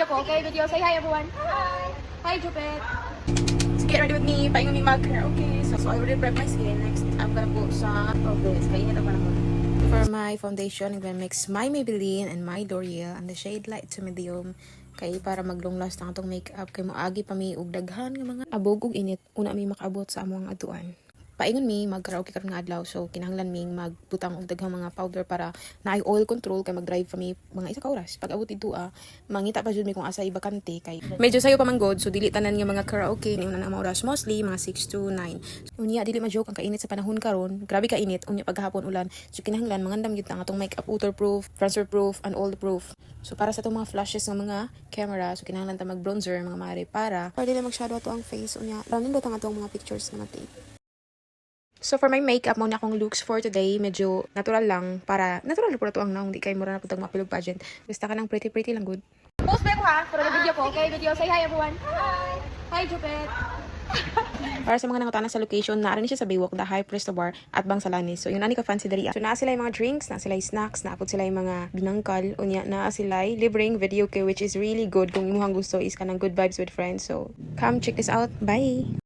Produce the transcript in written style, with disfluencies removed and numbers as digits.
ko. Okay, video. Say hi, everyone. Hi. Hi, Jupet. So, get ready with me. Paingon mi mag-karaoke. So, I already prep my skin. Next, I'm gonna po sa this. Kainit ako naman. For my foundation, I'm gonna mix my Maybelline and my L'Oreal and the shade light to medium. Kay para maglong last na itong makeup. Kay moagi pa mi og daghan nga mga abog ug init. Una mi makaabot sa among atuan. Paingon mi mag-karaoke karon nga adlaw, so kinahanglan ming magbutang og daghang mga powder para naay oil control kay mag-drive pa mi mga isa ka oras. Pag abot dito mangita pa jud mi kung asa ibakante kay medyo sayo pa man god, so dili tanan nga mga karaoke ni una na oras, mostly mga 6 to 9. Unya dili ma-joke ang kainit sa panahon karon, grabe ka init unya paghapon ulan. So kinahanglan mangandam gyud ta atong makeup waterproof, transfer proof and all proof. So para sa itong mga flashes ng mga camera, so kinahanglan ta mag-bronzer mga mare para dili mag-shadow ato ang face unya. Ranin do tang atong mga pictures na tape. So for my makeup, muna akong looks for today, medyo natural lang, para natural po na to ang naong, di kayo mura na po tag mapilog pageant. Basta ka ng pretty lang good. Post ba ko ha? Para na video ko, okay? Video, say hi everyone. Hi! Hi, Jupet! Para sa mga nangutana sa location, naaran siya sa Baywalk, The Hype Resto Bar at Bangsalani. So yun ani ka fancy dali. So naa sila yung mga drinks, naa sila yung snacks, naapod sila yung mga binangkal, unya naa sila libreng video kay which is really good kung imuhang gusto is ka ng good vibes with friends. So come check this out. Bye!